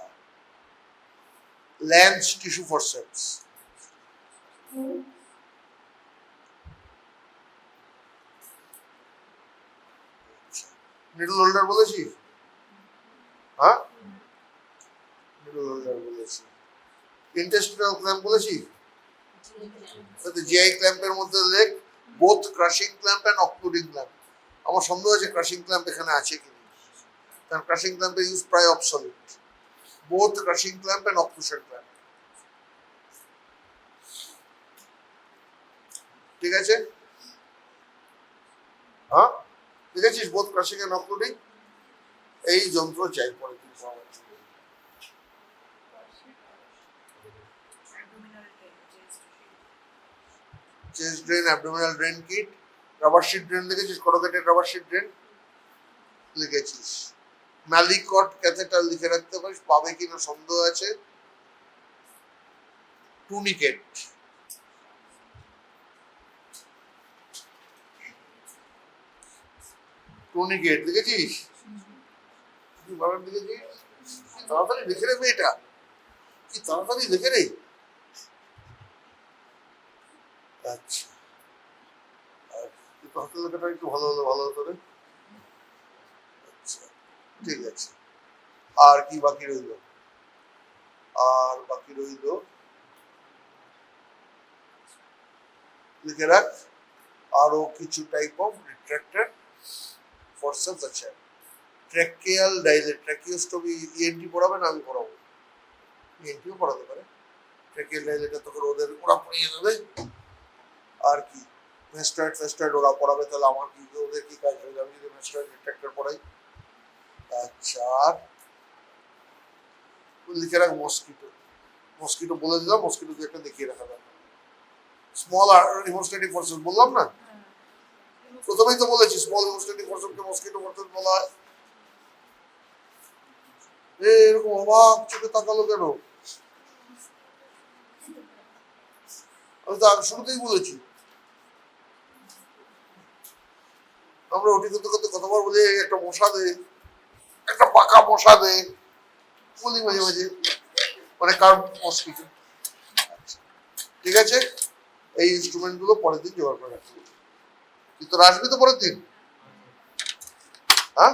Lange tissue forceps, needle holder বলেছি, হ্যাঁ needle holder বলেছি, intestinal clamp বলেছি, GI ক্ল্যাম্পের মধ্যে লেগ both crushing clamp and occluding clamp. আমার সন্দেহ আছে ক্রাশিং ক্ল্যাম্প এখানে আছে কিনা, কারণ ক্রাশিং ক্ল্যাম্পের ইউজ প্রায় absolute. Both crushing clamp and occlusion clamp, ঠিক আছে? হ্যাঁ ঠিক আছে, বোথ ক্রাশিং এন্ড অক্লুডিং। এই যন্ত্র চাই পরে দিন পাওয়া যাচ্ছে। Chest drain, abdominal drain kit, rubber sheet drain লিখেছিস, করোগেটেড রাবার শিট ড্রেন লিখেছিস, ম্যালিকট ক্যাথেটার লিখে রাখতে পারিস, পাবে কিনা সন্দেহ আছে, টুনিকেট, টুনিকেট লিখেছিস, লিখেছিস, তাড়াতাড়ি লিখে রে মেয়েটা, কি তাড়াতাড়ি লিখে রে। আচ্ছা, হাতের লেখাটা একটু ভালো হলে ভালো হতো রে। আচ্ছা ঠিক আছে, আর কি বাকি রইল? আর বাকি রইল লিখে রাখ আরো কিছু টাইপ অফ রিট্রাক্টেড ফরসেপস আছে। ট্র্যাকিয়াল ডাইলেট, ট্র্যাকিওস্টোমি ইএনটি পড়াবে না আমি পড়াবো, ইএনটিও পড়াতে পারে। ট্র্যাকিয়াল ডাইলেটে তখন ওদের ওরা পড়িয়ে দেবে। আর কি মেস্টয়েড ফেস্টয়েড ওরা পড়াবে, তাহলে আমার কি ওদের কি কাজ হয়ে যাবে যদি মেস্টয়েড রিট্রাক্টর পড়াই। আচ্ছা, আর লিখে রাখ মস্কিটো, মস্কিটো বলে দিলাম, মস্কিটো দিয়ে একটা দেখিয়ে রাখা দরকার। স্মল হেমোস্ট্যাটিক ফরসেপস বললাম না, প্রথমেই তো বলেছি স্মল হেমোস্ট্যাটিক ফরসেপসকে মস্কিটো ফরসেপস বলা হয়। এরকম অবাক চোখে তাকালো কেন? আমি তো শুরুতেই বলেছি, আমরা ওটি করতে করতে কতবার বলি একটা মশা দে, একটা পাকা মশা দে, বলি মাঝে মাঝে, মানে কারণ মস্কিটো। ঠিক আছে, এই ইনস্ট্রুমেন্ট গুলো পরের দিন জোগাড় করে রাখতে হবে। তুই তো আসবি তো পরের দিন, হ্যাঁ?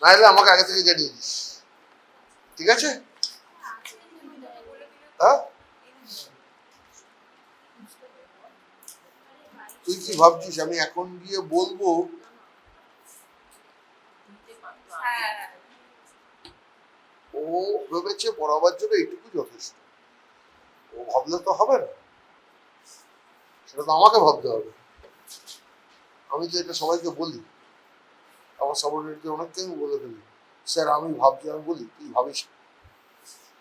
না হলে আমাকে আগে থেকে জানিয়ে দিস, ঠিক আছে? হ্যাঁ তুই কি ভাবছিস আমি এখন গিয়ে বলবো ও ভেবেছে পড়াবার জন্য এইটুকু যথেষ্ট? ও ভাবলে তো হবে না, সেটা তো আমাকে ভাবতে হবে। আমি তো এটা সবাইকে বলি, আমার সাবঅর্ডিনেটদের অনেককে আমি বলে ফেলি, স্যার আমি ভাবছি। আমি বলি তুই ভাবিস,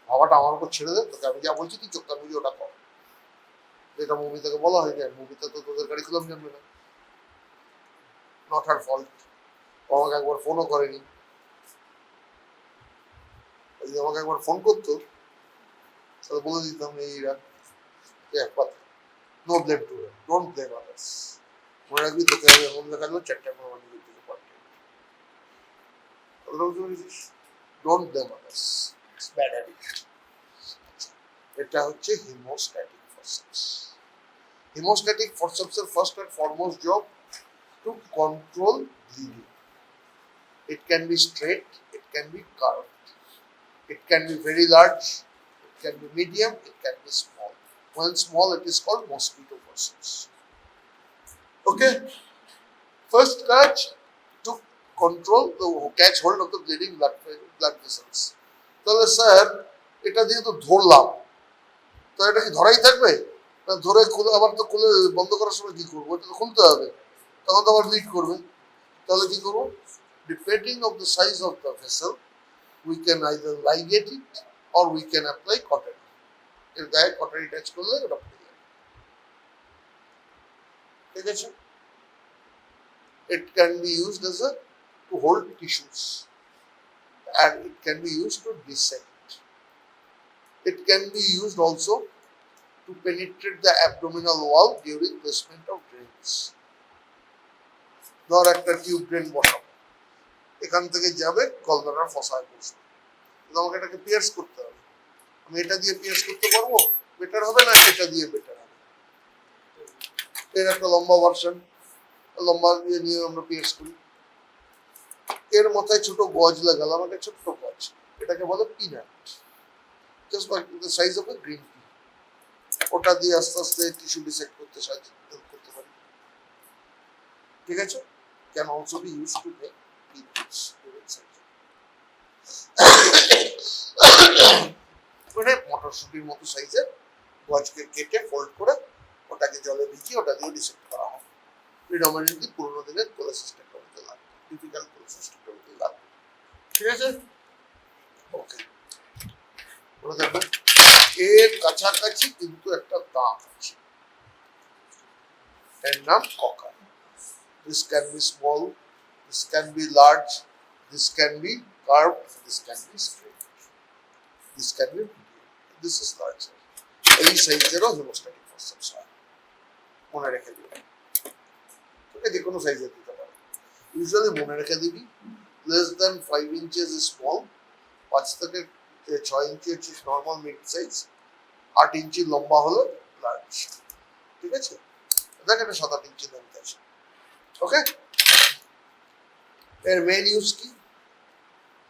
ভাবাটা আমার উপর ছেড়ে দে, তোকে আমি যা বলছি তুই চোখটা বুঝে ওটা কর। এটা মৌমিতাকে বলা হয় না, মৌমিতা তো তোদের কারিকুলাম জানবে না, নট হার ফল্ট। ও আমাকে একবার ফোনও করেনি, যদি আমাকে একবার ফোন করতো তাহলে বলে দিতাম এইরা একবার no blame to don't blame others. মনে রাখবি তোকে আমি এমন দেখালো চারটা করে আমার নিজের দিকে পাঠিয়ে don't blame others, it's bad habit. এটা হচ্ছে হিমোস্ট্যাটিক ফরসেপস। হিমোস্ট্যাটিক ফরসেপসের first and foremost job to control bleeding. It can be straight, it can be curved, it can be very large, it can be medium, it can be small. When small, it is called mosquito forceps. Okay, first catch to control the catch hold of the bleeding blood vessels. তাহলে sir এটা দিয়ে তো ধরলাম, তো এটা কি ধরাই থাকবে? না ধরে খুলে আবার তো খুলে বন্ধ করার সময় কি করবো? এটা তো খুলতে হবে, তখন তো আবার ব্লিড করবে। তাহলে কি করবো? Depending of the size of the vessel, we can either ligate it or we can apply cotton. এর গায়ে কটন টাচ করলে ওটা পড়ে যাবে, ঠিক আছে? It can be used as a to hold tissues and it can be used to dissect. It can be used also to penetrate the abdominal wall during placement of drains. ধর একটা tube drain বসাবো, এখান থেকে যাবে গলদানার ফসায় বসবে, আমাকে এটাকে pears করতে হবে। আমি এটা দিয়ে পিয়ার্স করতে পারবো, বেটার হবে না এটা দিয়ে বেটার হবে? এর একটা লম্বা ভার্সন, লম্বা দিয়ে নিয়ে আমরা পিয়ার্স করি। এর মাথায় ছোট গজ লাগালাম, একটা ছোট্ট গজ, এটাকে বলে peanut, just like the size of a green pea. ওটা দিয়ে আস্তে আস্তে টিস্যু ডিসেক্ট করতে সাহায্য করতে পারি, ঠিক আছে? Can also be use to make peanuts during surgery. মানে মটরশুটির মতো সাইজের গজকে কেটে ফোল্ড করে ওটাকে জলে ভিজিয়ে ওটা দিয়ে ডিসেক্ট করা হয়। প্রিডমিনেন্টলি পুরোনো দিনের কোলেসিস্টেক্টমিতে লাগবে, টিপিক্যাল কোলেসিস্টেক্টমিতে লাগবে, ঠিক আছে? ওকে, মনে থাকবে এর কাছাকাছি কিন্তু একটা দাঁত আছে, এর নাম ককার। This can be small, this can be large, this can be curved, this can be straight, this can be medium, this is large. এই সাইজেরও হিমোস্ট্যাটিক ফরসেপস হয়, মনে রেখে দিবি। তোকে যে কোনো সাইজের দিতে পারে, ইউজুয়ালি মনে রেখে দিবি less than 5 inches is small, 5 থেকে 6 ইঞ্চি হচ্ছে নর্মাল মিড সাইজ, 8 ইঞ্চি লম্বা হলো লার্জ, ঠিক আছে? দেখ এটা 7-8 ইঞ্চি লেন্থ আছে, ওকে? এর মেইন ইউজ কি?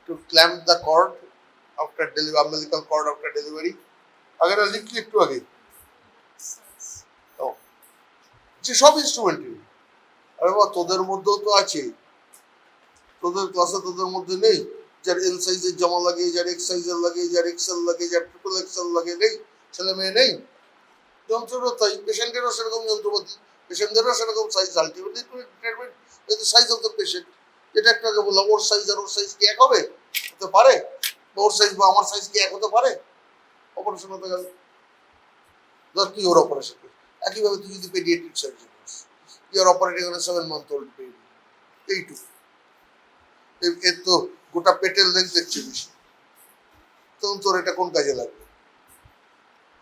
To clamp the cord after delivery, umbilical cord after delivery. আগেটা লিখলি একটু আগে, ও যে সব ইনস্ট্রুমেন্টই। আরে বাবা তোদের মধ্যেও তো আছে, তোদের ক্লাসে তোদের মধ্যে নেই যার এল সাইজের জামা লাগে, যার এক্স সাইজের লাগে, যার এক্সেল লাগে, যার ট্রিপল এক্সেল লাগে? নেই? ছেলে মেয়ে নেই? যন্ত্রও তাই, পেশেন্টেরও সেরকম যন্ত্রপাতি, পেশেন্টদেরও সেরকম size. Ultimately treatment with the size of the patient. যেটা একটা আগে বললাম, ওর সাইজ আর ওর সাইজ কি এক হবে? হতে পারে? ওর সাইজ বা আমার সাইজ কি এক হতে পারে? অপারেশন হতে গেলে ধর তুই ওর অপারেশন করিস, একইভাবে তুই যদি পেডিয়াট্রিক সার্জারি করিস, you are operating on a 7-month-old baby, এইটুকু, এর তো গোটা পেটের লেন্থের চেয়ে বেশি, তখন তোর এটা কোন কাজে লাগবে?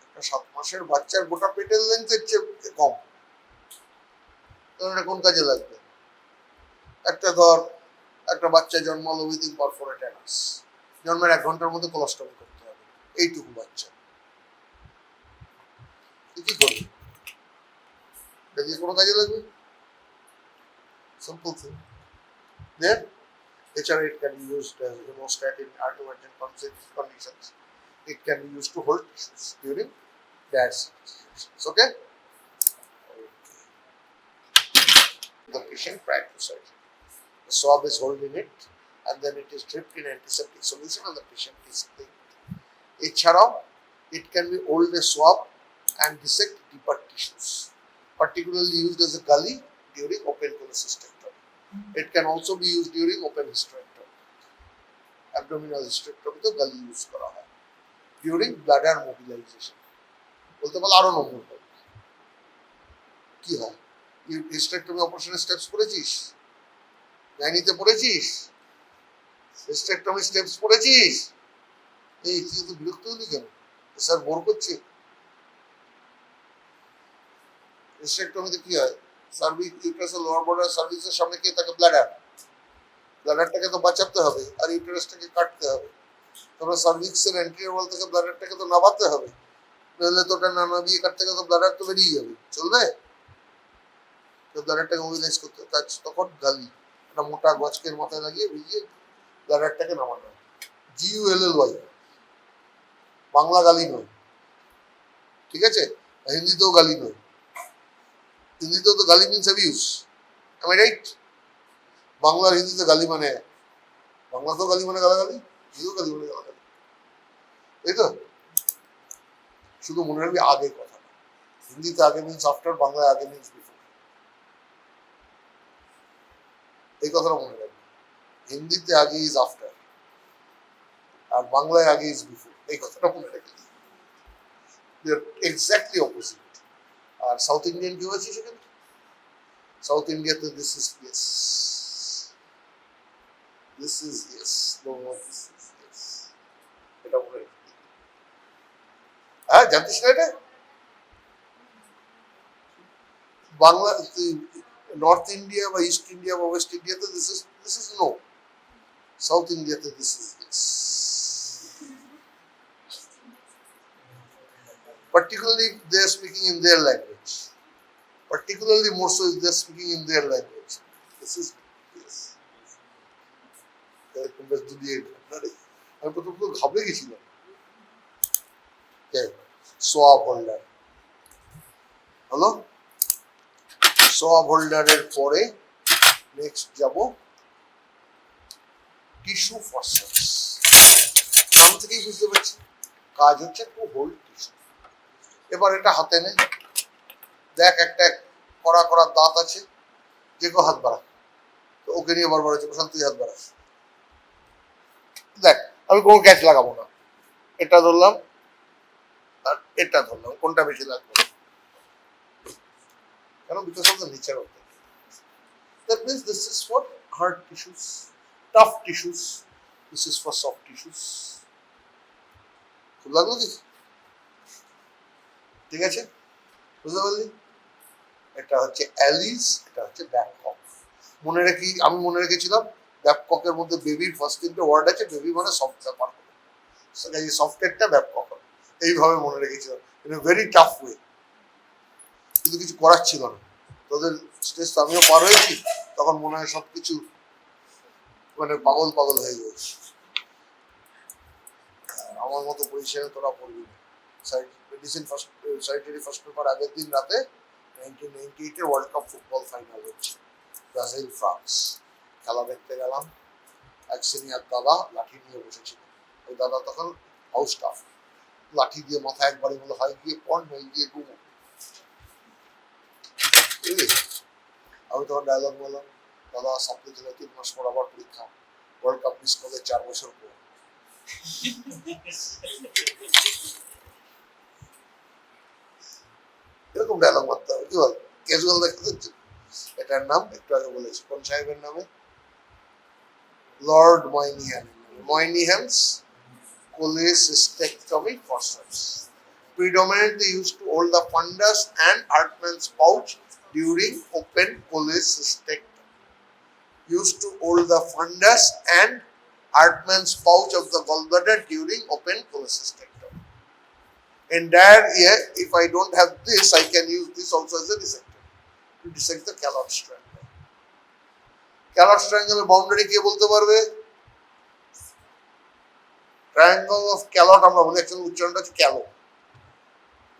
একটা 7 মাসের বাচ্চার গোটা পেটের লেন্থের চেয়ে কম, তখন এটা কোন কাজে লাগবে? একটা ধর একটা বাচ্চা জন্মালো উইদিন পারফোরেট অ্যানাস, জন্মের 1 ঘন্টার মধ্যে কোলোস্টমি করতে হবে, এইটুকু বাচ্চা, কি করবে? এটা দিয়ে কোনো কাজে লাগবে? Simple thing. দেন এছাড়া it can be used as a hemostat in emergent conditions. It can be used to hold tissues during bad situations. Okay? the patient prior to surgery. The swab is held in it and then it is dripped in antiseptic solution and the patient is cleaned. এছাড়াও it can be hold a swab and dissect deeper tissues, particularly used as a gully during open cholecystectomy. It can also be used during open hysterectomy. Abdominal hysterectomy তো gully use করা হয় during bladder mobilization. বলতে পারলে আরো নম্বর পাবে কি হয় hysterectomy operation steps পড়েছিস গাইনিতে পড়েছিস hysterectomy স্টেপস পড়েছিস এই তুই তো বিরক্ত হলি কেন স্যার বোর করছে hysterectomy কি হয় সার্ভিক্স ইউটেরাসের লোয়ার বর্ডার সার্ভিক্সের সামনে কি থাকে ব্লাডারটাকে তো বাঁচাতে হবে আর ইউটেরাসটাকে কাটতে হবে তবে সার্ভিক্সের অ্যান্টেরিয়র ওয়াল থেকে ব্লাডারটাকে তো নামাতে হবে নাহলে তো ওটা না নামিয়ে কাটতে গেলে তো ব্লাডার তো বেরিয়ে যাবে চলবে তো ব্লাডারটাকে মোবিলাইজ করতে কাজ তখন গালি একটা মোটা গজকের মাথায় লাগিয়ে ভিজিয়ে ব্লাডারটাকে নামানো GULLY বাংলা গালি নয় ঠিক আছে হিন্দিতেও গালি নয় হিন্দিতেও তো গালি means abuse am I right Bangla আর হিন্দিতে গালি মানে বাংলাতেও গালি মানে গালাগালি হিন্দিতেও গালি মানে গালাগালি এই তো শুধু মনে রাখবি আগে কথা হিন্দিতে আগে মিনস আফটার বাংলায় আগে মিনস বিফোর এই কথাটা মনে রাখবি হিন্দিতে আগে ইজ আফটার আর বাংলায় আগে ইজ বিফোর এই কথাটা মনে রাখবি এক্স্যাক্টলি অপোজিট আর সাউথ ইন্ডিয়ান কি হয়েছে সেখানে সাউথ ইন্ডিয়াতে this is yes this is yes no this is yes এটা মনে রাখবি হ্যাঁ জানতিস না এটা বাংলা নর্থ ইন্ডিয়া বা ইস্ট ইন্ডিয়া বা ওয়েস্ট ইন্ডিয়াতে দিস ইজ নো সাউথ ইন্ডিয়াতে this is yes particularly they are speaking in their language particularly more so if they are speaking in their language this is yes আমি প্রথম তো ঘাবড়ে গেছিলাম সোয়াব holder হলো সোয়াব হোল্ডারের পরে নেক্সট যাব টিস্যু ফরসেপস নাম থেকেই বুঝতে পারছি কাজ হচ্ছে টু হোল্ড টিস্যু এবার এটা হাতে নে দেখ একটা কড়া কড়া দাঁত আছে যে কেউ হাত বাড়া তো ওকে নিয়ে বারবার হচ্ছে প্রশান্ত তুই হাত বাড়া দেখ আমি কোনো ক্যাচ লাগাবো না এটা ধরলাম আর এটা ধরলাম কোনটা বেশি লাগবে কেন because of the nature of that that means this is for hard tissues tough tissues this is for soft tissues খুব লাগলো কি ঠিক আছে বুঝতে পারলি এটা হচ্ছে অ্যালিস এটা হচ্ছে ব্যাবকক মনে রাখি আমি মনে রেখেছিলাম ব্যাবককের মধ্যে বেবির ফার্স্ট তিনটে ওয়ার্ড আছে বেবি মানে সফট ব্যাপার এই সফটওয়্যারটা ব্যাবকক এইভাবে মনে রেখেছিলাম in a very tough way কিন্তু কিছু করার ছিল না তোদের স্টেজ তো আমিও পার হয়েছি তখন মনে হয় সবকিছু মানে পাগল পাগল হয়ে গেছে আমার মতো পজিশনে তোরা পড়বি না medicine first surgery first paper আগের দিন রাতে 1998 এর ওয়ার্ল্ড কাপ ফুটবল ফাইনাল হচ্ছে ব্রাজিল ফ্রান্স খেলা দেখতে গেলাম এক সিনিয়র দাদা লাঠি নিয়ে বসেছিল ওই দাদা তখন হাউস স্টাফ লাঠি দিয়ে মাথা একবারই বলে হয় গিয়ে পড় নই গিয়ে ঘুমো বুঝলি আমি তখন ডায়লগ বললাম দাদা সাপ্লি ছিল 3 মাস পর আবার পরীক্ষা ওয়ার্ল্ড কাপ মিস করলে 4 বছর পর এরকম ডায়লগ মারতে হবে কি বল ক্যাজুয়াল দেখা যাচ্ছে এটার নাম একটু আগে বলেছি কোন সাহেবের নামে Lord ময়নিহ্যামস cholecystectomy forceps predominantly used to hold the fundus and Hartmann's pouch during open cholecystectomy used to hold the fundus and Hartmann's pouch of the gallbladder during open cholecystectomy. In that, if I don't have this, I can use this also as a dissector to dissect the Callot triangle. Callot triangle boundary ke bolte parbe? Triangle of Callot amra boli actually uchcharonta hocche Callo.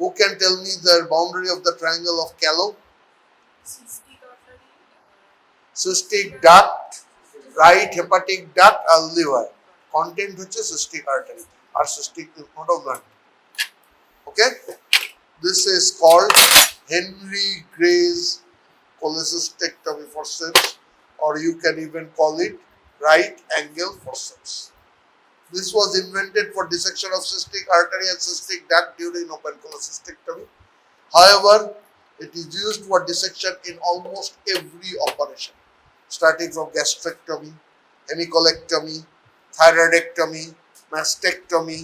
Who can tell me the boundary of the triangle of Callo? Cystic duct, right hepatic duct আর liver. Content হচ্ছে cystic artery আর cystic lymph node of blood. Okay, this is called Henry Gray's cholecystectomy forceps, or you can even call it right angle forceps. This was invented for dissection of cystic artery and cystic duct during open cholecystectomy. However, it is used for dissection in almost every operation, starting from gastrectomy, hemicolectomy, thyroidectomy, mastectomy.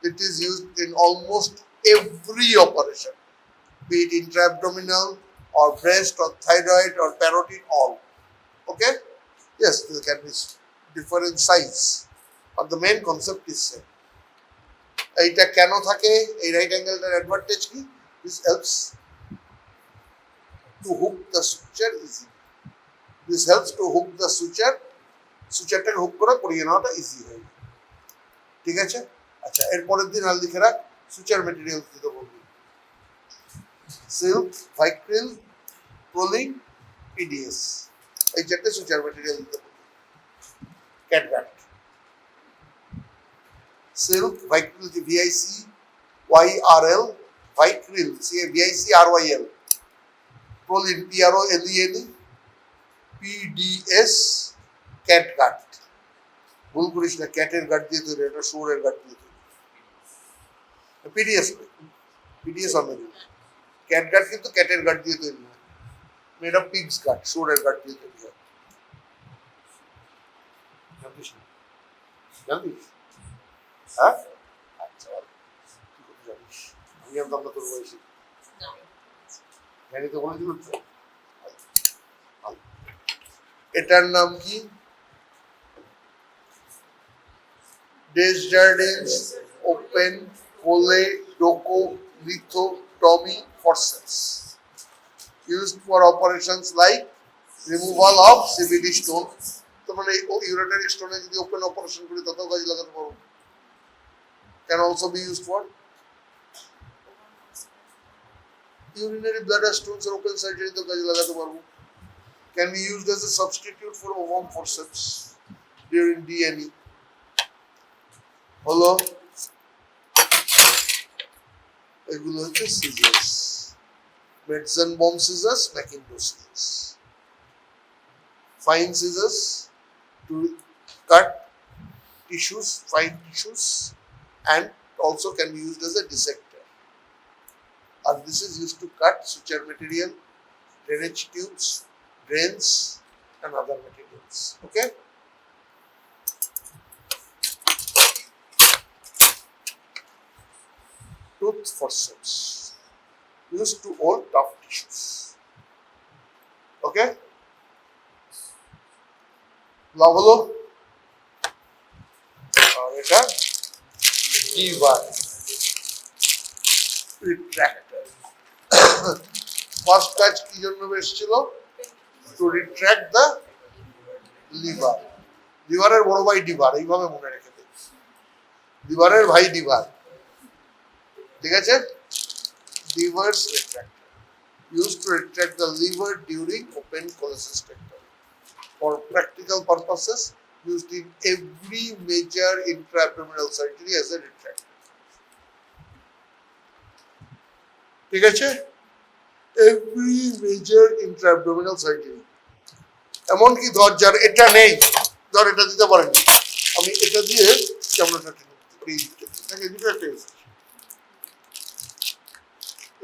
It is used in almost every operation, be it intra-abdominal or breast or thyroid or parotid, all. Okay? Yes, there can be different size, but the main concept is same. এইটা কেন থাকে, এই right অ্যাঙ্গেলটার advantage কি? This helps to hook the suture easily. This helps to hook the suture. সুচারটাকে hook করা করিয়ে নেওয়াটা easy হয়ে যায়। ঠিক আছে? আচ্ছা, এরপরের দিন আর লিখে রাখ, সুচার মেটেরিয়াল দিতে বলবি। সিল্ক, ভাইক্রিল, প্রোলিন, পিডিএস, এই চারটে সুচার মেটেরিয়াল দিতে বলবি। Catgut, silk, Vicryl VIC YRL, Vicryl VIC RYL, Prolene PROLENE, PDS, catgut. ভুল করিস না, ক্যাটের গাট দিয়ে তৈরি, এটা শুয়োরের গাট দিয়ে তৈরি। পিডিএস হবে, ক্যাটগাট কিন্তু ক্যাটের গাট দিয়ে তৈরি হয়, মেড অফ পিগস গাট, শুয়োরের গাট দিয়ে তৈরি হয়। জানিস না? জানিস? হ্যাঁ, আচ্ছা, তুই কত জানিস? আমি জানতাম না তোর বয়সী। জানি তো বলেছিল তো। এটার নাম কি? Desjardins open cholecystectomy forceps, used for operations like removal of CVD stone. তো মানে urinary stone যদি ওপেন অপারেশন করি ততও কাজে লাগাতে পারবো। Can also be used for urinary bladder stones or open surgery তো কাজে লাগাতে পারবো। Can be used as a substitute for ovum forceps during DNE. হলো, এগুলো হচ্ছে scissors, Metzenbaum scissors, Mackintosh scissors. Fine scissors to cut tissues, fine tissues, and also can be used as a dissector. And this is used to cut suture material, drainage tubes, drains, and other materials. Okay? Tooth forceps, used to hold tough tissues. Okay? লাভ হলো। আর এটা liver retractor. First কাজ কি জন্য এসেছিল? To retract the liver. লিভারের বড় ভাই liver, এইভাবে মনে রেখে দেবে, লিভারের ভাই লিভার। ঠিক আছে? লিভারস retractor, used to retract the liver during open cholecystectomy. For practical purposes, used in every major intra-abdominal surgery as a retractor. ঠিক আছে? Every major intra-abdominal surgery. এমনকি ধর যার এটা নেই, ধর এটা দিতে পারেনি, আমি এটা দিয়ে চামড়াটা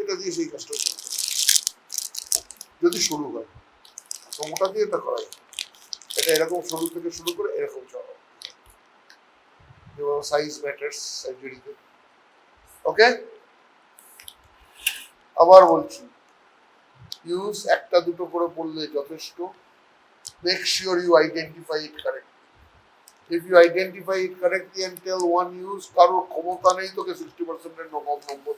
এটা দিয়ে সেই কাজটা যদি শুরু হয়, মোটা দিয়ে এটা করা যায়। এটা এরকম সরু থেকে শুরু করে এরকম চড়া, সাইজ ম্যাটার্স সার্জারিতে। ওকে, আবার বলছি, ইউজ একটা দুটো করে পড়লে যথেষ্ট। Make sure you identify it correctly. If you identify it correctly and tell one use, কারোর ক্ষমতা নেই তোকে 60% নম্বর